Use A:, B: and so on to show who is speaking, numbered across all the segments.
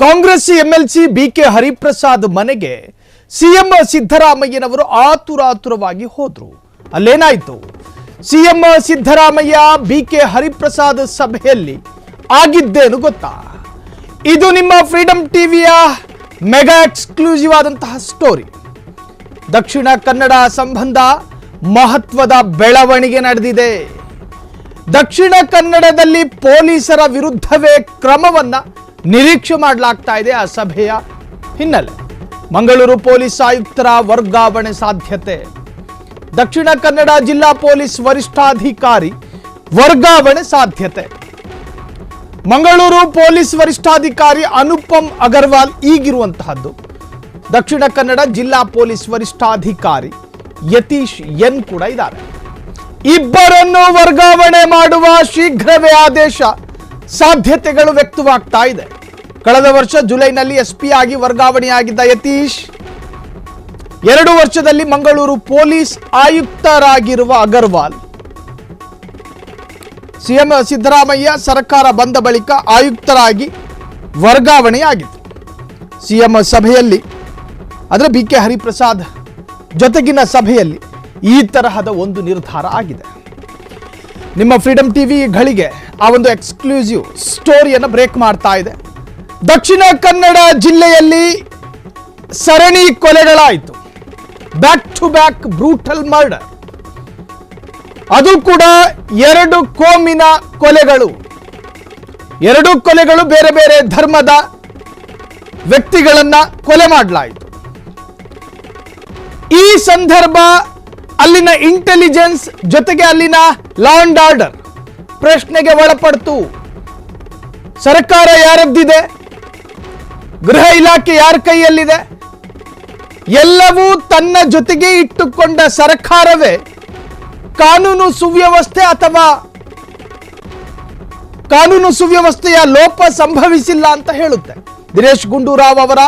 A: Congress MLC BK Hariprasad ಮನೆಗೆ CM ಸಿದ್ದರಾಮಯ್ಯನವರು ಆತುರಾತುರವಾಗಿ ಹೋದ್ರು. ಅಲ್ಲೇನಾಯ್ತು? ಸಿಎಂ ಸಿದ್ದರಾಮಯ್ಯ ಬಿಕೆ ಹರಿಪ್ರಸಾದ್ ಸಭೆಯಲ್ಲಿ ಆಗಿದ್ದೇನು ಗೊತ್ತಾ? ಇದು ನಿಮ್ಮ ಫ್ರೀಡಂ ಟಿವಿಯ ಮೆಗಾ ಎಕ್ಸ್ಕ್ಲೂಸಿವ್ ಆದಂತಹ ಸ್ಟೋರಿ. ದಕ್ಷಿಣ ಕನ್ನಡ ಸಂಬಂಧ ಮಹತ್ವದ ಬೆಳವಣಿಗೆ ನಡೆದಿದೆ. ದಕ್ಷಿಣ ಕನ್ನಡದಲ್ಲಿ ಪೊಲೀಸರ ವಿರುದ್ಧವೇ ಕ್ರಮವನ್ನ ನಿರೀಕ್ಷೆ ಮಾಡಲಾಗ್ತಾ ಇದೆ. ಆ ಸಭೆಯ ಹಿನ್ನೆಲೆ ಮಂಗಳೂರು ಪೊಲೀಸ್ ಆಯುಕ್ತರ ವರ್ಗಾವಣೆ ಸಾಧ್ಯತೆ, ದಕ್ಷಿಣ ಕನ್ನಡ ಜಿಲ್ಲಾ ಪೊಲೀಸ್ ವರಿಷ್ಠಾಧಿಕಾರಿ ವರ್ಗಾವಣೆ ಸಾಧ್ಯತೆ. ಮಂಗಳೂರು ಪೊಲೀಸ್ ವರಿಷ್ಠಾಧಿಕಾರಿ ಅನುಪಮ್ ಅಗರ್ವಾಲ್ ಈಗಿರುವಂತಹದ್ದು. ದಕ್ಷಿಣ ಕನ್ನಡ ಜಿಲ್ಲಾ ಪೊಲೀಸ್ ವರಿಷ್ಠಾಧಿಕಾರಿ ಯತೀಶ್ ಎನ್ ಕೂಡ ಇದ್ದಾರೆ. ಇಬ್ಬರನ್ನು ವರ್ಗಾವಣೆ ಮಾಡುವ ಶೀಘ್ರವೇ ಆದೇಶ ಸಾಧ್ಯತೆಗಳು ವ್ಯಕ್ತವಾಗ್ತಾ ಇದೆ. ಕಳೆದ ವರ್ಷ ಜುಲೈನಲ್ಲಿ ಎಸ್ಪಿ ಆಗಿ ವರ್ಗಾವಣೆಯಾಗಿದ್ದ ಯತೀಶ್ 2 ವರ್ಷದಲ್ಲಿ ಮಂಗಳೂರು ಪೊಲೀಸ್ ಆಯುಕ್ತರಾಗಿರುವ ಅಗರ್ವಾಲ್ ಸಿಎಂ ಸಿದ್ದರಾಮಯ್ಯ ಸರ್ಕಾರ ಬಂದ ಬಳಿಕ ಆಯುಕ್ತರಾಗಿ ವರ್ಗಾವಣೆಯಾಗಿತ್ತು. ಸಿಎಂ ಸಭೆಯಲ್ಲಿ ಅಂದರೆ ಬಿಕೆ ಹರಿಪ್ರಸಾದ್ ಜೊತೆಗಿನ ಸಭೆಯಲ್ಲಿ ಈ ತರಹದ ಒಂದು ನಿರ್ಧಾರ ಆಗಿದೆ. ನಿಮ್ಮ ಫ್ರೀಡಂ ಟಿವಿ ಗಳಿಗೆ ಆ ಒಂದು ಎಕ್ಸ್ಕ್ಲೂಸಿವ್ ಸ್ಟೋರಿಯನ್ನು ಬ್ರೇಕ್ ಮಾಡ್ತಾ ಇದೆ. ದಕ್ಷಿಣ ಕನ್ನಡ ಜಿಲ್ಲೆಯಲ್ಲಿ ಸರಣಿ ಕೊಲೆಗಳಾಯಿತು. Back to back brutal murder. ಅದು ಕೂಡ 2 ಕೋಮಿನ ಕೊಲೆಗಳು. 2 ಕೊಲೆಗಳು ಬೇರೆ ಬೇರೆ ಧರ್ಮದ ವ್ಯಕ್ತಿಗಳನ್ನ ಕೊಲೆ ಮಾಡಲಾಯಿತು. ಈ ಸಂದರ್ಭ ಅಲ್ಲಿನ ಇಂಟೆಲಿಜೆನ್ಸ್ ಜೊತೆಗೆ ಅಲ್ಲಿನ ಲಾ ಅಂಡ್ ಆರ್ಡರ್ ಪ್ರಶ್ನೆಗೆ ಒಳಪಡ್ತು. ಸರ್ಕಾರ ಯಾರದ್ದಿದೆ, ಗೃಹ ಇಲಾಖೆ ಯಾರ ಕೈಯಲ್ಲಿದೆ, ಎಲ್ಲವೂ ತನ್ನ ಜೊತೆಗೆ ಇಟ್ಟುಕೊಂಡ ಸರ್ಕಾರವೇ ಕಾನೂನು ಸುವ್ಯವಸ್ಥೆ ಅಥವಾ ಕಾನೂನು ಸುವ್ಯವಸ್ಥೆಯ ಲೋಪ ಸಂಭವಿಸಿಲ್ಲ ಅಂತ ಹೇಳುತ್ತೆ. ದಿನೇಶ್ ಗುಂಡೂರಾವ್ ಅವರ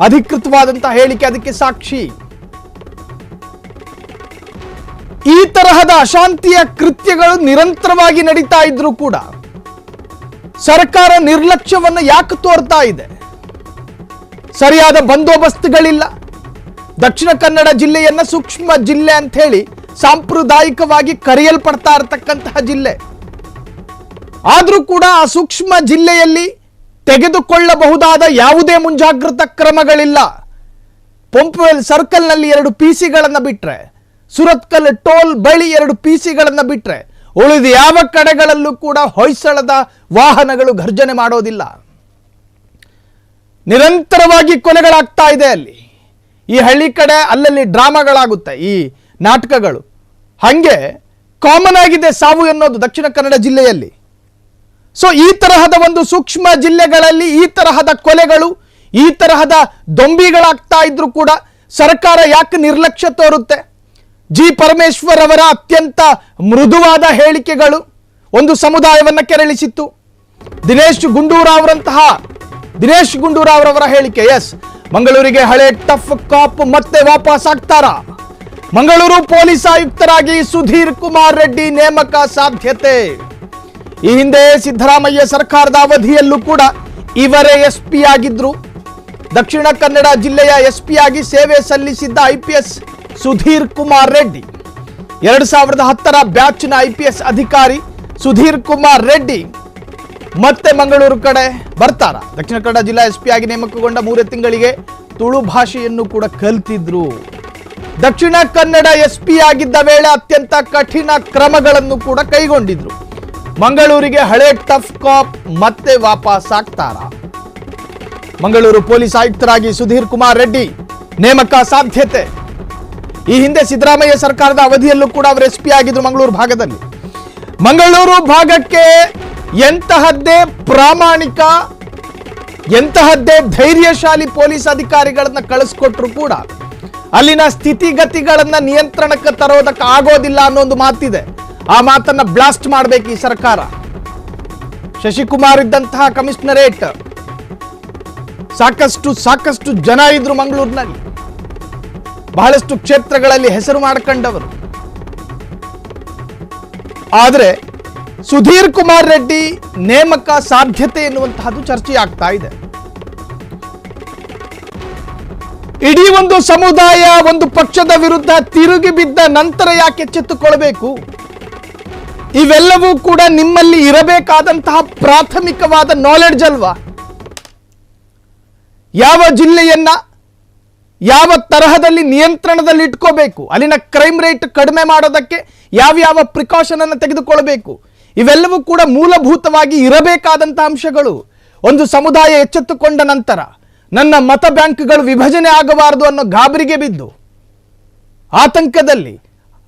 A: ಅಧಿಕೃತವಾದಂತಹ ಹೇಳಿಕೆ ಅದಕ್ಕೆ ಸಾಕ್ಷಿ. ಈ ತರಹದ ಅಶಾಂತಿಯ ಕೃತ್ಯಗಳು ನಿರಂತರವಾಗಿ ನಡೀತಾ ಇದ್ರೂ ಕೂಡ ಸರ್ಕಾರ ನಿರ್ಲಕ್ಷ್ಯವನ್ನು ಯಾಕೆ ತೋರ್ತಾ ಇದೆ? ಸರಿಯಾದ ಬಂದೋಬಸ್ತ್ಗಳಿಲ್ಲ. ದಕ್ಷಿಣ ಕನ್ನಡ ಜಿಲ್ಲೆಯನ್ನ ಸೂಕ್ಷ್ಮ ಜಿಲ್ಲೆ ಅಂತ ಹೇಳಿ ಸಾಂಪ್ರದಾಯಿಕವಾಗಿ ಕರೆಯಲ್ಪಡ್ತಾ ಇರತಕ್ಕಂತಹ ಜಿಲ್ಲೆ. ಆದರೂ ಕೂಡ ಆ ಸೂಕ್ಷ್ಮ ಜಿಲ್ಲೆಯಲ್ಲಿ ತೆಗೆದುಕೊಳ್ಳಬಹುದಾದ ಯಾವುದೇ ಮುಂಜಾಗ್ರತಾ ಕ್ರಮಗಳಿಲ್ಲ. ಪಂಪ್ವೆಲ್ ಸರ್ಕಲ್ನಲ್ಲಿ 2 ಪಿಸಿಗಳನ್ನು ಬಿಟ್ರೆ, ಸುರತ್ಕಲ್ ಟೋಲ್ ಬಳಿ 2 ಪಿಸಿಗಳನ್ನು ಬಿಟ್ರೆ ಉಳಿದ ಯಾವ ಕಡೆಗಳಲ್ಲೂ ಕೂಡ ಹೊಯ್ಸಳದ ವಾಹನಗಳು ಘರ್ಜನೆ ಮಾಡೋದಿಲ್ಲ. ನಿರಂತರವಾಗಿ ಕೊಲೆಗಳಾಗ್ತಾ ಇದೆ ಅಲ್ಲಿ. ಈ ಹಳ್ಳಿ ಕಡೆ ಅಲ್ಲಲ್ಲಿ ಡ್ರಾಮಾಗಳಾಗುತ್ತೆ, ಈ ನಾಟಕಗಳು. ಹಾಗೆ ಕಾಮನ್ ಆಗಿದೆ ಸಾವು ಎನ್ನೋದು ದಕ್ಷಿಣ ಕನ್ನಡ ಜಿಲ್ಲೆಯಲ್ಲಿ. ಸೊ ಈ ತರಹದ ಒಂದು ಸೂಕ್ಷ್ಮ ಜಿಲ್ಲೆಗಳಲ್ಲಿ ಈ ತರಹದ ಕೊಲೆಗಳು, ಈ ತರಹದ ದೊಂಬಿಗಳಾಗ್ತಾ ಇದ್ರೂ ಕೂಡ ಸರ್ಕಾರ ಯಾಕೆ ನಿರ್ಲಕ್ಷ್ಯ ತೋರುತ್ತೆ? ಜಿ ಪರಮೇಶ್ವರ್ ಅವರ ಅತ್ಯಂತ ಮೃದುವಾದ ಹೇಳಿಕೆಗಳು ಒಂದು ಸಮುದಾಯವನ್ನು ಕೆರಳಿಸಿತ್ತು. ದಿನೇಶ್ ಗುಂಡೂರಾವ್ ಅವರ ಹೇಳಿಕೆ, ಎಸ್, ಮಂಗಳೂರಿಗೆ ಹಳೆ ಟಫ್ ಕಾಪ್ ಮತ್ತೆ ವಾಪಸ್ ಆಗ್ತಾರಾ? ಮಂಗಳೂರು ಪೊಲೀಸ್ ಆಯುಕ್ತರಾಗಿ ಸುಧೀರ್ ಕುಮಾರ್ ರೆಡ್ಡಿ ನೇಮಕ ಸಾಧ್ಯತೆ. ಈ ಹಿಂದೆ ಸಿದ್ದರಾಮಯ್ಯ ಸರ್ಕಾರದ ಅವಧಿಯಲ್ಲೂ ಕೂಡ ಇವರೇ ಎಸ್ಪಿ ಆಗಿದ್ರು. ದಕ್ಷಿಣ ಕನ್ನಡ ಜಿಲ್ಲೆಯ ಎಸ್ಪಿ ಆಗಿ ಸೇವೆ ಸಲ್ಲಿಸಿದ್ದ ಐಪಿಎಸ್ ಸುಧೀರ್ ಕುಮಾರ್ ರೆಡ್ಡಿ 2010ರ ಬ್ಯಾಚ್ನ ಐಪಿಎಸ್ ಅಧಿಕಾರಿ ಸುಧೀರ್ ಕುಮಾರ್ ರೆಡ್ಡಿ ಮತ್ತೆ ಮಂಗಳೂರು ಕಡೆ ಬರ್ತಾರ. ದಕ್ಷಿಣ ಕನ್ನಡ ಜಿಲ್ಲಾ ಎಸ್ಪಿ ಆಗಿ ನೇಮಕಗೊಂಡ 3 ತಿಂಗಳಿಗೆ ತುಳು ಭಾಷೆಯನ್ನು ಕೂಡ ಕಲಿತಿದ್ರು. ದಕ್ಷಿಣ ಕನ್ನಡ ಎಸ್ಪಿ ಆಗಿದ್ದ ವೇಳೆ ಅತ್ಯಂತ ಕಠಿಣ ಕ್ರಮಗಳನ್ನು ಕೂಡ ಕೈಗೊಂಡಿದ್ರು. ಮಂಗಳೂರಿಗೆ ಹಳೆ ಟಫ್ ಕಾಪ್ ಮತ್ತೆ ವಾಪಸ್ ಆಗ್ತಾರ? ಮಂಗಳೂರು ಪೊಲೀಸ್ ಆಯುಕ್ತರಾಗಿ ಸುಧೀರ್ ಕುಮಾರ್ ರೆಡ್ಡಿ ನೇಮಕ ಸಾಧ್ಯತೆ. ಈ ಹಿಂದೆ ಸಿದ್ದರಾಮಯ್ಯ ಸರ್ಕಾರದ ಅವಧಿಯಲ್ಲೂ ಕೂಡ ಅವರು ಎಸ್ಪಿ ಆಗಿದ್ರು ಮಂಗಳೂರು ಭಾಗದಲ್ಲಿ. ಮಂಗಳೂರು ಭಾಗಕ್ಕೆ ಎಂತಹದ್ದೇ ಪ್ರಾಮಾಣಿಕ, ಎಂತಹದ್ದೇ ಧೈರ್ಯಶಾಲಿ ಪೊಲೀಸ್ ಅಧಿಕಾರಿಗಳನ್ನ ಕಳಿಸ್ಕೊಟ್ರು ಕೂಡ ಅಲ್ಲಿನ ಸ್ಥಿತಿಗತಿಗಳನ್ನ ನಿಯಂತ್ರಣಕ್ಕೆ ತರೋದಕ್ಕೆ ಆಗೋದಿಲ್ಲ ಅನ್ನೋ ಒಂದು ಮಾತಿದೆ. ಆ ಮಾತನ್ನ ಬ್ಲಾಸ್ಟ್ ಮಾಡಬೇಕು ಈ ಸರ್ಕಾರ. ಶಶಿಕುಮಾರ್ ಇದ್ದಂತಹ ಕಮಿಷನರೇಟ್, ಸಾಕಷ್ಟು ಜನ ಇದ್ರು ಮಂಗಳೂರಿನಲ್ಲಿ, ಬಹಳಷ್ಟು ಕ್ಷೇತ್ರಗಳಲ್ಲಿ ಹೆಸರು ಮಾಡಿಕೊಂಡವರು. ಆದರೆ ಸುಧೀರ್ ಕುಮಾರ್ ರೆಡ್ಡಿ ನೇಮಕ ಸಾಧ್ಯತೆ ಎನ್ನುವಂತಹದ್ದು ಚರ್ಚೆ ಆಗ್ತಾ ಇದೆ. ಇಡೀ ಒಂದು ಸಮುದಾಯ ಒಂದು ಪಕ್ಷದ ವಿರುದ್ಧ ತಿರುಗಿ ಬಿದ್ದ ನಂತರ ಯಾಕೆ ಎಚ್ಚೆತ್ತುಕೊಳ್ಬೇಕು? ಇವೆಲ್ಲವೂ ಕೂಡ ನಿಮ್ಮಲ್ಲಿ ಇರಬೇಕಾದಂತಹ ಪ್ರಾಥಮಿಕವಾದ ನಾಲೆಡ್ಜ್ ಅಲ್ವಾ? ಯಾವ ಜಿಲ್ಲೆಯನ್ನ ಯಾವ ತರಹದಲ್ಲಿ ನಿಯಂತ್ರಣದಲ್ಲಿ ಇಟ್ಕೋಬೇಕು, ಅಲ್ಲಿನ ಕ್ರೈಮ್ ರೇಟ್ ಕಡಿಮೆ ಮಾಡೋದಕ್ಕೆ ಯಾವ ಪ್ರಿಕಾಷನ್ ಅನ್ನು ತೆಗೆದುಕೊಳ್ಬೇಕು, ಇವೆಲ್ಲವೂ ಕೂಡ ಮೂಲಭೂತವಾಗಿ ಇರಬೇಕಾದಂತಹ ಅಂಶಗಳು. ಒಂದು ಸಮುದಾಯ ಎಚ್ಚೆತ್ತುಕೊಂಡ ನಂತರ ನನ್ನ ಮತ ಬ್ಯಾಂಕ್ಗಳು ವಿಭಜನೆ ಆಗಬಾರದು ಅನ್ನೋ ಗಾಬರಿಗೆ ಬಿದ್ದು ಆತಂಕದಲ್ಲಿ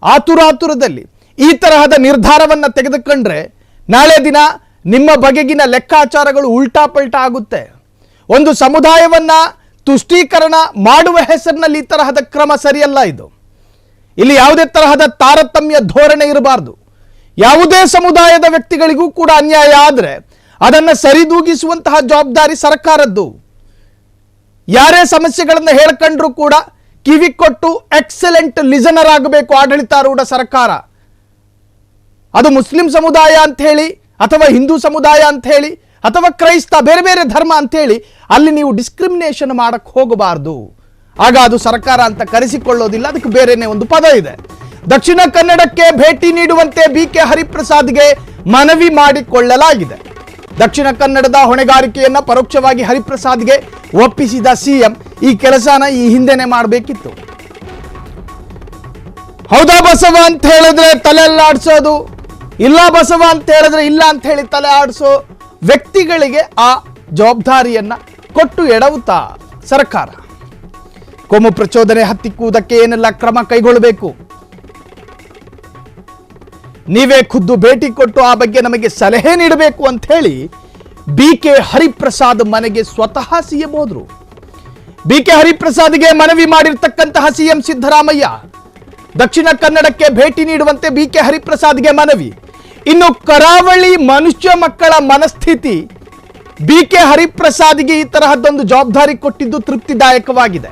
A: ಆತುರದಲ್ಲಿ ಈ ತರಹದ ನಿರ್ಧಾರವನ್ನು ತೆಗೆದುಕೊಂಡ್ರೆ ನಾಳೆ ದಿನ ನಿಮ್ಮ ಬಗೆಗಿನ ಲೆಕ್ಕಾಚಾರಗಳು ಉಲ್ಟಾ ಪಲ್ಟಾ ಆಗುತ್ತೆ. ಒಂದು ಸಮುದಾಯವನ್ನ ತುಷ್ಟೀಕರಣ ಮಾಡುವ ಹೆಸರಿನಲ್ಲಿ ಈ ತರಹದ ಕ್ರಮ ಸರಿಯಲ್ಲ. ಇಲ್ಲಿ ಯಾವುದೇ ತರಹದ ತಾರತಮ್ಯ ಧೋರಣೆ ಇರಬಾರದು. ಯಾವುದೇ ಸಮುದಾಯದ ವ್ಯಕ್ತಿಗಳಿಗೂ ಕೂಡ ಅನ್ಯಾಯ ಆದರೆ ಅದನ್ನು ಸರಿದೂಗಿಸುವಂತಹ ಜವಾಬ್ದಾರಿ ಸರ್ಕಾರದ್ದು. ಯಾರೇ ಸಮಸ್ಯೆಗಳನ್ನು ಹೇಳ್ಕೊಂಡ್ರೂ ಕೂಡ ಕಿವಿ ಕೊಟ್ಟು ಎಕ್ಸಲೆಂಟ್ ಲಿಸನರ್ ಆಗಬೇಕು ಆಡಳಿತಾರೂಢ ಸರ್ಕಾರ. ಅದು ಮುಸ್ಲಿಂ ಸಮುದಾಯ ಅಂತ ಹೇಳಿ ಅಥವಾ ಹಿಂದೂ ಸಮುದಾಯ ಅಂತ ಹೇಳಿ ಅಥವಾ ಕ್ರೈಸ್ತ ಬೇರೆ ಬೇರೆ ಧರ್ಮ ಅಂತ ಹೇಳಿ ಅಲ್ಲಿ ನೀವು ಡಿಸ್ಕ್ರಿಮಿನೇಷನ್ ಮಾಡಕ್ಕೆ ಹೋಗಬಾರದು. ಆಗ ಅದು ಸರ್ಕಾರ ಅಂತ ಕರೆಸಿಕೊಳ್ಳೋದಿಲ್ಲ, ಅದಕ್ಕೆ ಬೇರೆನೇ ಒಂದು ಪದ ಇದೆ. ದಕ್ಷಿಣ ಕನ್ನಡಕ್ಕೆ ಭೇಟಿ ನೀಡುವಂತೆ BK ಹರಿಪ್ರಸಾದ್ಗೆ ಮನವಿ ಮಾಡಿಕೊಳ್ಳಲಾಗಿದೆ. ದಕ್ಷಿಣ ಕನ್ನಡದ ಹೊಣೆಗಾರಿಕೆಯನ್ನ ಪರೋಕ್ಷವಾಗಿ ಹರಿಪ್ರಸಾದ್ಗೆ ಒಪ್ಪಿಸಿದ ಸಿಎಂ ಈ ಕೆಲಸನ ಈ ಹಿಂದೆನೆ ಮಾಡಬೇಕಿತ್ತು. ಹೌದಾ ಬಸವ ಅಂತ ಹೇಳಿದ್ರೆ ತಲೆ ಆಡಿಸೋದು, ಇಲ್ಲ ಬಸವ ಅಂತ ಹೇಳಿದ್ರೆ ಇಲ್ಲ ಅಂತ ಹೇಳಿ ತಲೆ ಆಡಿಸೋ ವ್ಯಕ್ತಿಗಳಿಗೆ ಆ ಜವಾಬ್ದಾರಿಯನ್ನ ಕೊಟ್ಟು ಎಡವುತ್ತಾ ಸರ್ಕಾರ. ಕೋಮು ಪ್ರಚೋದನೆ ಹತ್ತಿಕ್ಕುವುದಕ್ಕೆ ಏನೆಲ್ಲ ಕ್ರಮ ಕೈಗೊಳ್ಳಬೇಕು, ನೀವೇ ಖುದ್ದು ಭೇಟಿ ಕೊಟ್ಟು ಆ ಬಗ್ಗೆ ನಮಗೆ ಸಲಹೆ ನೀಡಬೇಕು ಅಂತ ಹೇಳಿ BK ಹರಿಪ್ರಸಾದ್ ಮನೆಗೆ ಸ್ವತಃ ಸಿಎಂ ಹೋದ್ರು. BK ಹರಿಪ್ರಸಾದ್ಗೆ ಮನವಿ ಮಾಡಿರ್ತಕ್ಕಂತಹ ಸಿಎಂ ಸಿದ್ದರಾಮಯ್ಯ ದಕ್ಷಿಣ ಕನ್ನಡಕ್ಕೆ ಭೇಟಿ ನೀಡುವಂತೆ BK ಹರಿಪ್ರಸಾದ್ಗೆ ಮನವಿ. ಇನ್ನು ಕರಾವಳಿ ಮನುಷ್ಯ ಮಕ್ಕಳ ಮನಸ್ಥಿತಿ BK ಹರಿಪ್ರಸಾದ್ಗೆ ಈ ತರಹದ್ದೊಂದು ಜವಾಬ್ದಾರಿ ಕೊಟ್ಟಿದ್ದು ತೃಪ್ತಿದಾಯಕವಾಗಿದೆ.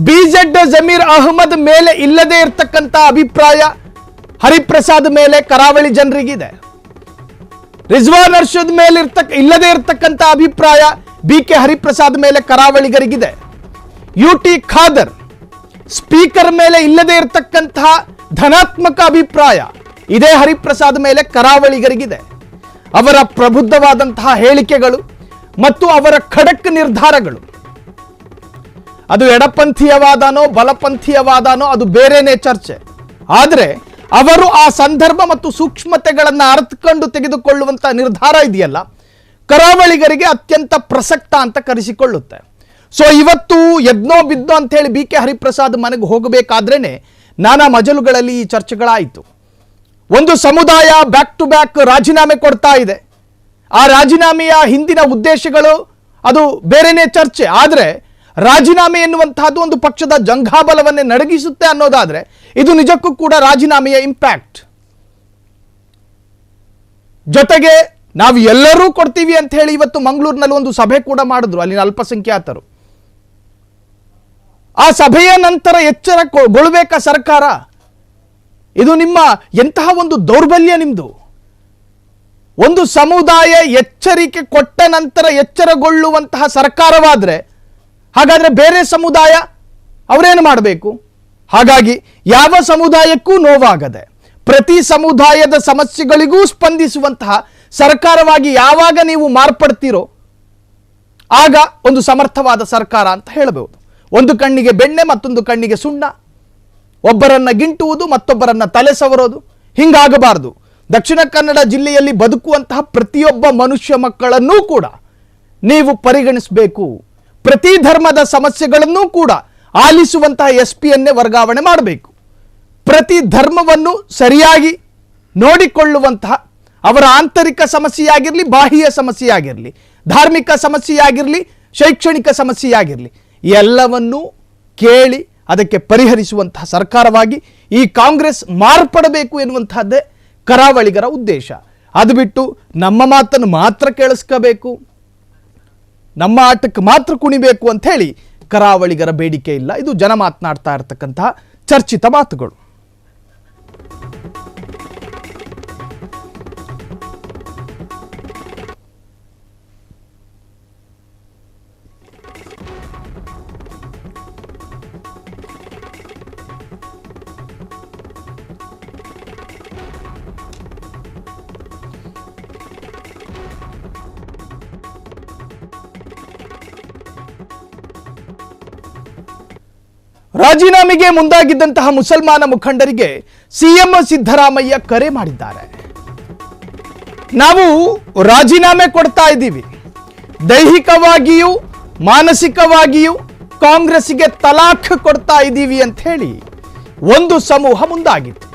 A: BZ ಜಮೀರ್ ಅಹಮದ್ ಮೇಲೆ ಇಲ್ಲದೆ ಇರತಕ್ಕಂತ ಅಭಿಪ್ರಾಯ ಹರಿಪ್ರಸಾದ್ ಮೇಲೆ ಕರಾವಳಿ ಜನರಿಗಿದೆ. ರಿಜ್ವಾನ್ ಅರ್ಷದ್ ಮೇಲೆ ಇಲ್ಲದೆ ಇರತಕ್ಕಂತ ಅಭಿಪ್ರಾಯ BK ಹರಿಪ್ರಸಾದ್ ಮೇಲೆ ಕರಾವಳಿಗರಿಗಿದೆ. UT ಖಾದರ್ ಸ್ಪೀಕರ್ ಮೇಲೆ ಇಲ್ಲದೆ ಇರತಕ್ಕಂತಹ ಧನಾತ್ಮಕ ಅಭಿಪ್ರಾಯ ಇದೇ ಹರಿಪ್ರಸಾದ್ ಮೇಲೆ ಕರಾವಳಿಗರಿಗಿದೆ. ಅವರ ಪ್ರಬುದ್ಧವಾದಂತಹ ಹೇಳಿಕೆಗಳು ಮತ್ತು ಅವರ ಖಡಕ್ ನಿರ್ಧಾರಗಳು, ಅದು ಎಡಪಂಥೀಯವಾದನೋ ಬಲಪಂಥೀಯವಾದನೋ ಅದು ಬೇರೆನೇ ಚರ್ಚೆ. ಆದರೆ ಅವರು ಆ ಸಂದರ್ಭ ಮತ್ತು ಸೂಕ್ಷ್ಮತೆಗಳನ್ನು ಅರ್ಥಕೊಂಡು ತೆಗೆದುಕೊಳ್ಳುವಂತಹ ನಿರ್ಧಾರ ಇದೆಯಲ್ಲ, ಕರಾವಳಿಗರಿಗೆ ಅತ್ಯಂತ ಪ್ರಸಕ್ತ ಅಂತ ಕರೆಸಿಕೊಳ್ಳುತ್ತೆ. ಸೊ ಇವತ್ತು ಎದ್ನೋ ಬಿದ್ದೋ ಅಂತ ಹೇಳಿ BK ಹರಿಪ್ರಸಾದ್ ಮನೆಗೆ ಹೋಗಬೇಕಾದ್ರೇನೆ ನಾನಾ ಮಜಲುಗಳಲ್ಲಿ ಈ ಚರ್ಚೆಗಳಾಯಿತು. ಒಂದು ಸಮುದಾಯ ಬ್ಯಾಕ್ ಟು ಬ್ಯಾಕ್ ರಾಜೀನಾಮೆ ಕೊಡ್ತಾ ಇದೆ. ಆ ರಾಜೀನಾಮೆಯ ಹಿಂದಿನ ಉದ್ದೇಶಗಳು ಅದು ಬೇರೆನೇ ಚರ್ಚೆ. ಆದರೆ ರಾಜೀನಾಮೆ ಎನ್ನುವಂತಹದ್ದು ಒಂದು ಪಕ್ಷದ ಜಂಘಾಬಲವನ್ನೇ ನಡಗಿಸುತ್ತೆ ಅನ್ನೋದಾದ್ರೆ ಇದು ನಿಜಕ್ಕೂ ಕೂಡ ರಾಜೀನಾಮೆಯ ಇಂಪ್ಯಾಕ್ಟ್. ಜೊತೆಗೆ ನಾವು ಎಲ್ಲರೂ ಕೊಡ್ತೀವಿ ಅಂತ ಹೇಳಿ ಇವತ್ತು ಮಂಗಳೂರಿನಲ್ಲಿ ಒಂದು ಸಭೆ ಕೂಡ ಮಾಡಿದ್ರು ಅಲ್ಲಿನ ಅಲ್ಪಸಂಖ್ಯಾತರು. ಆ ಸಭೆಯ ನಂತರ ಎಚ್ಚರಗೊಳ್ಳಬೇಕಾ ಸರ್ಕಾರ? ಇದು ನಿಮ್ಮ ಎಂತಹ ಒಂದು ದೌರ್ಬಲ್ಯ ನಿಮ್ದು. ಒಂದು ಸಮುದಾಯ ಎಚ್ಚರಿಕೆ ಕೊಟ್ಟ ನಂತರ ಎಚ್ಚರಗೊಳ್ಳುವಂತಹ ಸರ್ಕಾರವಾದ್ರೆ ಹಾಗಾದ್ರೆ ಬೇರೆ ಸಮುದಾಯ ಅವರೇನು ಮಾಡಬೇಕು? ಹಾಗಾಗಿ ಯಾವ ಸಮುದಾಯಕ್ಕೂ ನೋವಾಗದೆ ಪ್ರತಿ ಸಮುದಾಯದ ಸಮಸ್ಯೆಗಳಿಗೂ ಸ್ಪಂದಿಸುವಂತಹ ಸರ್ಕಾರವಾಗಿ ಯಾವಾಗ ನೀವು ಮಾರ್ಪಡ್ತೀರೋ ಆಗ ಒಂದು ಸಮರ್ಥವಾದ ಸರ್ಕಾರ ಅಂತ ಹೇಳಬಹುದು. ಒಂದು ಕಣ್ಣಿಗೆ ಬೆಣ್ಣೆ ಮತ್ತೊಂದು ಕಣ್ಣಿಗೆ ಸುಣ್ಣ, ಒಬ್ಬರನ್ನ ಗಿಂಟುವುದು ಮತ್ತೊಬ್ಬರನ್ನ ತಲೆ ಸವರೋದು, ಹಿಂಗಾಗಬಾರದು. ದಕ್ಷಿಣ ಕನ್ನಡ ಜಿಲ್ಲೆಯಲ್ಲಿ ಬದುಕುವಂತಹ ಪ್ರತಿಯೊಬ್ಬ ಮನುಷ್ಯ ಮಕ್ಕಳನ್ನೂ ಕೂಡ ನೀವು ಪರಿಗಣಿಸಬೇಕು. ಪ್ರತಿ ಧರ್ಮದ ಸಮಸ್ಯೆಗಳನ್ನೂ ಕೂಡ ಆಲಿಸುವಂತಹ SP-ಯನ್ನೇ ವರ್ಗಾವಣೆ ಮಾಡಬೇಕು. ಪ್ರತಿ ಧರ್ಮವನ್ನು ಸರಿಯಾಗಿ ನೋಡಿಕೊಳ್ಳುವಂತಹ ಅವರ ಆಂತರಿಕ ಸಮಸ್ಯೆಯಾಗಿರಲಿ, ಬಾಹ್ಯ ಸಮಸ್ಯೆಯಾಗಿರಲಿ, ಧಾರ್ಮಿಕ ಸಮಸ್ಯೆಯಾಗಿರಲಿ, ಶೈಕ್ಷಣಿಕ ಸಮಸ್ಯೆಯಾಗಿರಲಿ, ಎಲ್ಲವನ್ನೂ ಕೇಳಿ ಅದಕ್ಕೆ ಪರಿಹರಿಸುವಂತಹ ಸರ್ಕಾರವಾಗಿ ಈ ಕಾಂಗ್ರೆಸ್ ಮಾರ್ಪಡಬೇಕು ಎನ್ನುವಂತಹದ್ದೇ ಕರಾವಳಿಗರ ಉದ್ದೇಶ. ಅದು ಬಿಟ್ಟು ನಮ್ಮ ಮಾತನ್ನು ಮಾತ್ರ ಕೇಳಿಸ್ಕೋಬೇಕು, ನಮ್ಮ ಆಟಕ್ಕೆ ಮಾತ್ರ ಕುಣಿಬೇಕು ಅಂತ ಹೇಳಿ ಕರಾವಳಿಗರ ಬೇಡಿಕೆ ಇಲ್ಲ. ಇದು ಜನ ಮಾತನಾಡ್ತಾ ಇರತಕ್ಕಂತಹ ಚರ್ಚಿತ ಮಾತುಗಳು. ರಾಜೀನಾಮೆಗೆ ಮುಂದಾಗಿದ್ದಂತಹ ಮುಸಲ್ಮಾನ ಮುಖಂಡರಿಗೆ ಸಿಎಂ ಸಿದ್ದರಾಮಯ್ಯ ಕರೆ ಮಾಡಿದ್ದಾರೆ. ನಾವು ರಾಜೀನಾಮೆ ಕೊಡ್ತಾ ಇದ್ದೀವಿ, ದೈಹಿಕವಾಗಿಯೂ ಮಾನಸಿಕವಾಗಿಯೂ ಕಾಂಗ್ರೆಸ್ಸಿಗೆ ತಲಾಖ್ ಕೊಡ್ತಾ ಇದ್ದೀವಿ ಅಂತ ಹೇಳಿ ಒಂದು ಸಮೂಹ ಮುಂದಾಗಿತ್ತು.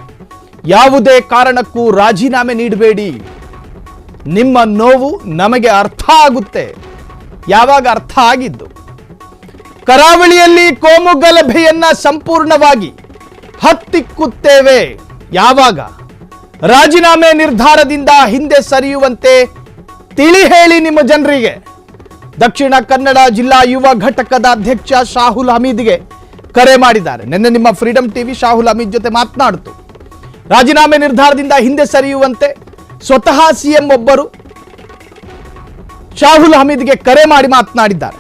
A: ಯಾವುದೇ ಕಾರಣಕ್ಕೂ ರಾಜೀನಾಮೆ ನೀಡಬೇಡಿ, ನಿಮ್ಮ ನೋವು ನಮಗೆ ಅರ್ಥ ಆಗುತ್ತೆ. ಯಾವಾಗ ಅರ್ಥ ಆಗಿದ್ದು? ಕರಾವಳಿಯಲ್ಲಿ ಕೋಮು ಗಲಭೆಯನ್ನ ಸಂಪೂರ್ಣವಾಗಿ ಹತ್ತಿಕ್ಕುತ್ತೇವೆ. ಯಾವಾಗ? ರಾಜೀನಾಮೆ ನಿರ್ಧಾರದಿಂದ ಹಿಂದೆ ಸರಿಯುವಂತೆ ತಿಳಿ ಹೇಳಿ ನಿಮ್ಮ ಜನರಿಗೆ. ದಕ್ಷಿಣ ಕನ್ನಡ ಜಿಲ್ಲಾ ಯುವ ಘಟಕದ ಅಧ್ಯಕ್ಷ ಶಾಹುಲ್ ಹಮೀದ್ಗೆ ಕರೆ ಮಾಡಿದ್ದಾರೆ. ನಿನ್ನೆ ನಿಮ್ಮ ಫ್ರೀಡಂ ಟಿವಿ ಶಾಹುಲ್ ಹಮೀದ್ ಜೊತೆ ಮಾತನಾಡಿತು. ರಾಜೀನಾಮೆ ನಿರ್ಧಾರದಿಂದ ಹಿಂದೆ ಸರಿಯುವಂತೆ ಸ್ವತಃ ಸಿಎಂ ಒಬ್ಬರು ಶಾಹುಲ್ ಹಮೀದ್ಗೆ ಕರೆ ಮಾಡಿ ಮಾತನಾಡಿದ್ದಾರೆ.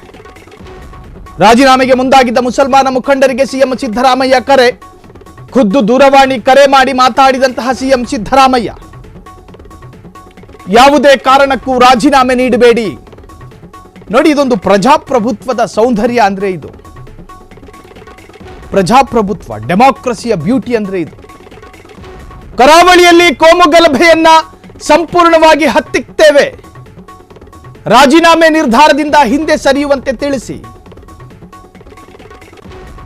A: ರಾಜೀನಾಮೆಗೆ ಮುಂದಾಗಿದ್ದ ಮುಸಲ್ಮಾನ ಮುಖಂಡರಿಗೆ ಸಿಎಂ ಸಿದ್ದರಾಮಯ್ಯ ಕರೆ. ಖುದ್ದು ದೂರವಾಣಿ ಕರೆ ಮಾಡಿ ಮಾತಾಡಿದಂತಹ ಸಿಎಂ ಸಿದ್ದರಾಮಯ್ಯ, ಯಾವುದೇ ಕಾರಣಕ್ಕೂ ರಾಜೀನಾಮೆ ನೀಡಬೇಡಿ. ನೋಡಿ, ಇದೊಂದು ಪ್ರಜಾಪ್ರಭುತ್ವದ ಸೌಂದರ್ಯ ಅಂದ್ರೆ ಇದು. ಪ್ರಜಾಪ್ರಭುತ್ವ, ಡೆಮಾಕ್ರಸಿಯ ಬ್ಯೂಟಿ ಅಂದ್ರೆ ಇದು. ಕರಾವಳಿಯಲ್ಲಿ ಕೋಮು ಗಲಭೆಯನ್ನ ಸಂಪೂರ್ಣವಾಗಿ ಹತ್ತಿಕ್ತೇವೆ. ರಾಜೀನಾಮೆ ನಿರ್ಧಾರದಿಂದ ಹಿಂದೆ ಸರಿಯುವಂತೆ ತಿಳಿಸಿ.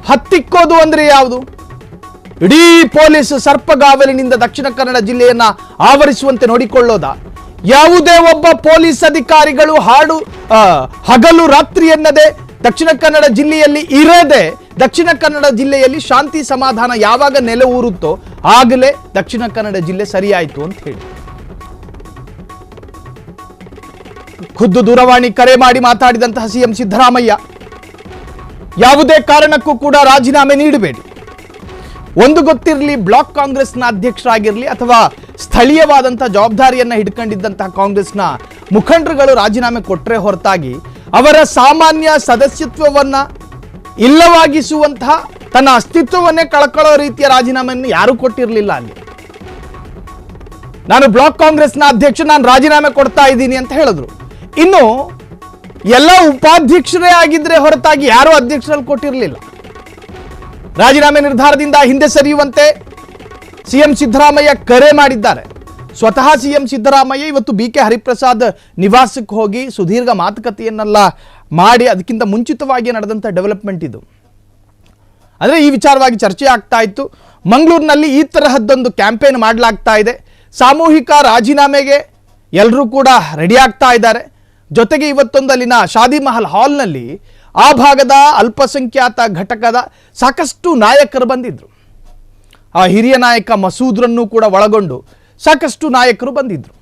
A: ಹತ್ತಿಕ್ಕೋದು ಅಂದ್ರೆ ಯಾವುದು? ಇಡೀ ಪೊಲೀಸ್ ಸರ್ಪಗಾವಲಿನಿಂದ ದಕ್ಷಿಣ ಕನ್ನಡ ಜಿಲ್ಲೆಯನ್ನ ಆವರಿಸುವಂತೆ ನೋಡಿಕೊಳ್ಳೋದ? ಯಾವುದೇ ಒಬ್ಬ ಪೊಲೀಸ್ ಅಧಿಕಾರಿಗಳು ಹಗಲು ರಾತ್ರಿ ಎನ್ನದೆ ದಕ್ಷಿಣ ಕನ್ನಡ ಜಿಲ್ಲೆಯಲ್ಲಿ ಇರದೆ ದಕ್ಷಿಣ ಕನ್ನಡ ಜಿಲ್ಲೆಯಲ್ಲಿ ಶಾಂತಿ ಸಮಾಧಾನ ಯಾವಾಗ ನೆಲೆ ಊರುತ್ತೋ ಆಗಲೇ ದಕ್ಷಿಣ ಕನ್ನಡ ಜಿಲ್ಲೆ ಸರಿಯಾಯಿತು ಅಂತ ಹೇಳಿ ಖುದ್ದು ದೂರವಾಣಿ ಕರೆ ಮಾಡಿ ಮಾತಾಡಿದಂತಹ ಸಿಎಂ ಸಿದ್ದರಾಮಯ್ಯ, ಯಾವುದೇ ಕಾರಣಕ್ಕೂ ಕೂಡ ರಾಜೀನಾಮೆ ನೀಡಬೇಡಿ. ಒಂದು ಗೊತ್ತಿರಲಿ, ಬ್ಲಾಕ್ ಕಾಂಗ್ರೆಸ್ನ ಅಧ್ಯಕ್ಷರಾಗಿರಲಿ ಅಥವಾ ಸ್ಥಳೀಯವಾದಂತಹ ಜವಾಬ್ದಾರಿಯನ್ನ ಹಿಡ್ಕೊಂಡಿದ್ದಂತಹ ಕಾಂಗ್ರೆಸ್ನ ಮುಖಂಡರುಗಳು ರಾಜೀನಾಮೆ ಕೊಟ್ಟರೆ ಹೊರತಾಗಿ ಅವರ ಸಾಮಾನ್ಯ ಸದಸ್ಯತ್ವವನ್ನ ಇಲ್ಲವಾಗಿಸುವಂತಹ, ತನ್ನ ಅಸ್ತಿತ್ವವನ್ನೇ ಕಳ್ಕೊಳ್ಳೋ ರೀತಿಯ ರಾಜೀನಾಮೆಯನ್ನು ಯಾರೂ ಕೊಟ್ಟಿರಲಿಲ್ಲ. ಅಲ್ಲಿ ನಾನು ಬ್ಲಾಕ್ ಕಾಂಗ್ರೆಸ್ನ ಅಧ್ಯಕ್ಷ, ನಾನು ರಾಜೀನಾಮೆ ಕೊಡ್ತಾ ಇದ್ದೀನಿ ಅಂತ ಹೇಳಿದ್ರು. ಇನ್ನು ಎಲ್ಲ ಉಪಾಧ್ಯಕ್ಷರೇ ಆಗಿದ್ರೆ ಹೊರತಾಗಿ ಯಾರೂ ಅಧ್ಯಕ್ಷರಲ್ಲಿ ಕೊಟ್ಟಿರಲಿಲ್ಲ. ರಾಜೀನಾಮೆ ನಿರ್ಧಾರದಿಂದ ಹಿಂದೆ ಸರಿಯುವಂತೆ ಸಿಎಂ ಸಿದ್ದರಾಮಯ್ಯ ಕರೆ ಮಾಡಿದ್ದಾರೆ. ಸ್ವತಃ ಸಿಎಂ ಸಿದ್ದರಾಮಯ್ಯ ಇವತ್ತು BK ಹರಿಪ್ರಸಾದ್ ನಿವಾಸಕ್ಕೆ ಹೋಗಿ ಸುದೀರ್ಘ ಮಾತುಕತೆಯನ್ನೆಲ್ಲ ಮಾಡಿ, ಅದಕ್ಕಿಂತ ಮುಂಚಿತವಾಗಿ ನಡೆದಂಥ ಡೆವಲಪ್ಮೆಂಟ್ ಇದು. ಅಂದರೆ ಈ ವಿಚಾರವಾಗಿ ಚರ್ಚೆ ಆಗ್ತಾ ಇತ್ತು. ಮಂಗಳೂರಿನಲ್ಲಿ ಈ ತರಹದ್ದೊಂದು ಕ್ಯಾಂಪೇನ್ ಮಾಡಲಾಗ್ತಾ ಇದೆ. ಸಾಮೂಹಿಕ ರಾಜೀನಾಮೆಗೆ ಎಲ್ಲರೂ ಕೂಡ ರೆಡಿ ಆಗ್ತಾ ಇದ್ದಾರೆ. ಜೊತೆಗೆ ಇವತ್ತೊಂದು ಅಲ್ಲಿನ ಶಾದಿ ಮಹಲ್ ಹಾಲ್ನಲ್ಲಿ ಆ ಭಾಗದ ಅಲ್ಪಸಂಖ್ಯಾತ ಘಟಕದ ಸಾಕಷ್ಟು ನಾಯಕರು ಬಂದಿದ್ರು. ಆ ಹಿರಿಯ ನಾಯಕ ಮಸೂದ್ರನ್ನು ಕೂಡ ಒಳಗೊಂಡು ಸಾಕಷ್ಟು ನಾಯಕರು ಬಂದಿದ್ರು.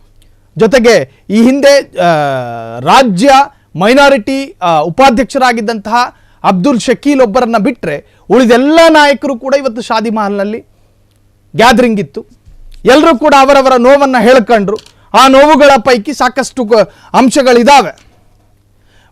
A: ಜೊತೆಗೆ ಈ ಹಿಂದೆ ರಾಜ್ಯ ಮೈನಾರಿಟಿ ಉಪಾಧ್ಯಕ್ಷರಾಗಿದ್ದಂತಹ ಅಬ್ದುಲ್ ಶಕೀಲ್ ಒಬ್ಬರನ್ನ ಬಿಟ್ಟರೆ ಉಳಿದೆಲ್ಲ ನಾಯಕರು ಕೂಡ ಇವತ್ತು ಶಾದಿ ಮಹಲ್ನಲ್ಲಿ ಗ್ಯಾದರಿಂಗ್ ಇತ್ತು. ಎಲ್ಲರೂ ಕೂಡ ಅವರವರ ನೋವನ್ನು ಹೇಳ್ಕೊಂಡ್ರು. ಆ ನೋವುಗಳ ಪೈಕಿ ಸಾಕಷ್ಟು ಅಂಶಗಳಿದ್ದಾವೆ.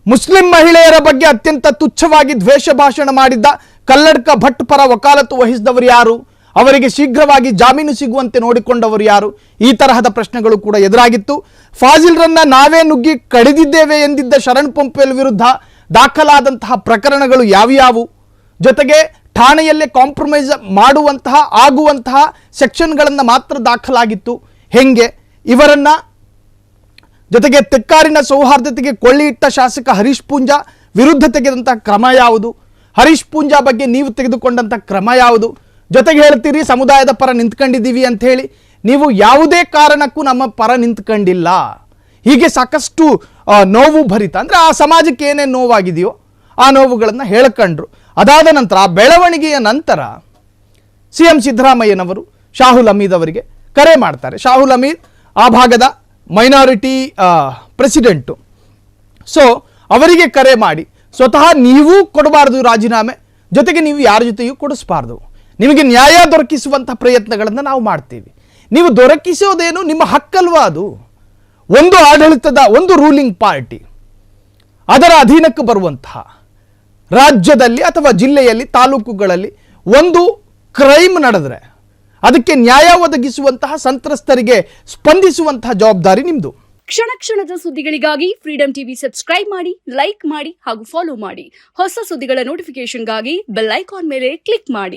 A: ಮುಸ್ಲಿಂ ಮಹಿಳೆಯರ ಬಗ್ಗೆ ಅತ್ಯಂತ ತುಚ್ಛವಾಗಿ ದ್ವೇಷ ಭಾಷಣ ಮಾಡಿದ್ದ ಕಲ್ಲಡ್ಕ ಭಟ್ ಪರ ವಕಾಲತ್ತು ವಹಿಸಿದವರು ಯಾರು? ಅವರಿಗೆ ಶೀಘ್ರವಾಗಿ ಜಾಮೀನು ಸಿಗುವಂತೆ ನೋಡಿಕೊಂಡವರು ಯಾರು? ಈ ತರಹದ ಪ್ರಶ್ನೆಗಳು ಕೂಡ ಎದುರಾಗಿತ್ತು. ಫಾಜಿಲ್ರನ್ನ ನಾವೇ ನುಗ್ಗಿ ಕಡಿದಿದ್ದೇವೆ ಎಂದಿದ್ದ ಶರಣ್ ಪೊಂಪೇಲ್ ವಿರುದ್ಧ ದಾಖಲಾದಂತಹ ಪ್ರಕರಣಗಳು ಯಾವ್ಯಾವು? ಜೊತೆಗೆ ಠಾಣೆಯಲ್ಲೇ ಕಾಂಪ್ರಮೈಸ್ ಆಗುವಂತಹ ಸೆಕ್ಷನ್ಗಳನ್ನು ಮಾತ್ರ ದಾಖಲಾಗಿತ್ತು. ಹೆಂಗೆ ಇವರನ್ನ? ಜೊತೆಗೆ ತೆಕ್ಕಾರಿನ ಸೌಹಾರ್ದತೆಗೆ ಕೊಳ್ಳಿ ಇಟ್ಟ ಶಾಸಕ ಹರೀಶ್ ಪೂಂಜಾ ವಿರುದ್ಧ ತೆಗೆದಂತಹ ಕ್ರಮ ಯಾವುದು? ಹರೀಶ್ ಪೂಂಜಾ ಬಗ್ಗೆ ನೀವು ತೆಗೆದುಕೊಂಡಂತಹ ಕ್ರಮ ಯಾವುದು? ಜೊತೆಗೆ ಹೇಳ್ತೀರಿ ಸಮುದಾಯದ ಪರ ನಿಂತ್ಕೊಂಡಿದ್ದೀವಿ ಅಂತ ಹೇಳಿ, ನೀವು ಯಾವುದೇ ಕಾರಣಕ್ಕೂ ನಮ್ಮ ಪರ ನಿಂತ್ಕೊಂಡಿಲ್ಲ. ಹೀಗೆ ಸಾಕಷ್ಟು ನೋವು ಭರಿತ, ಅಂದರೆ ಆ ಸಮಾಜಕ್ಕೆ ಏನೇನು ನೋವಾಗಿದೆಯೋ ಆ ನೋವುಗಳನ್ನು ಹೇಳ್ಕೊಂಡ್ರು. ಅದಾದ ನಂತರ ಆ ಬೆಳವಣಿಗೆಯ ನಂತರ ಸಿಎಂ ಸಿದ್ದರಾಮಯ್ಯನವರು ಶಾಹುಲ್ ಹಮೀದ್ ಅವರಿಗೆ ಕರೆ ಮಾಡ್ತಾರೆ. ಶಾಹುಲ್ ಹಮೀದ್ ಆ ಭಾಗದ ಮೈನಾರಿಟಿ ಪ್ರೆಸಿಡೆಂಟು. ಸೊ ಅವರಿಗೆ ಕರೆ ಮಾಡಿ ಸ್ವತಃ ನೀವು ಕೊಡಬಾರ್ದು ರಾಜೀನಾಮೆ, ಜೊತೆಗೆ ನೀವು ಯಾರ ಜೊತೆಯೂ ಕೊಡಿಸಬಾರ್ದು, ನಿಮಗೆ ನ್ಯಾಯ ದೊರಕಿಸುವಂಥ ಪ್ರಯತ್ನಗಳನ್ನು ನಾವು ಮಾಡ್ತೀವಿ. ನೀವು ದೊರಕಿಸೋದೇನು? ನಿಮ್ಮ ಹಕ್ಕಲ್ವಾ ಅದು? ಒಂದು ಆಡಳಿತದ, ಒಂದು ರೂಲಿಂಗ್ ಪಾರ್ಟಿ ಅದರ ಅಧೀನಕ್ಕೆ ಬರುವಂತಹ ರಾಜ್ಯದಲ್ಲಿ ಅಥವಾ ಜಿಲ್ಲೆಯಲ್ಲಿ, ತಾಲೂಕುಗಳಲ್ಲಿ ಒಂದು ಕ್ರೈಮ್ ನಡೆದರೆ ಅದಕ್ಕೆ ನ್ಯಾಯ ಒದಗಿಸುವಂತಹ, ಸಂತ್ರಸ್ತರಿಗೆ ಸ್ಪಂದಿಸುವಂತಹ ಜವಾಬ್ದಾರಿ ನಿಮ್ಮದು.
B: ಕ್ಷಣ ಕ್ಷಣದ ಸುದ್ದಿಗಳಿಗಾಗಿ ಫ್ರೀಡಂ ಟಿವಿ ಸಬ್ಸ್ಕ್ರೈಬ್ ಮಾಡಿ, ಲೈಕ್ ಮಾಡಿ ಹಾಗೂ ಫಾಲೋ ಮಾಡಿ. ಹೊಸ ಸುದ್ದಿಗಳ ನೋಟಿಫಿಕೇಶನ್ಗಾಗಿ ಬೆಲ್ ಐಕಾನ್ ಮೇಲೆ ಕ್ಲಿಕ್ ಮಾಡಿ.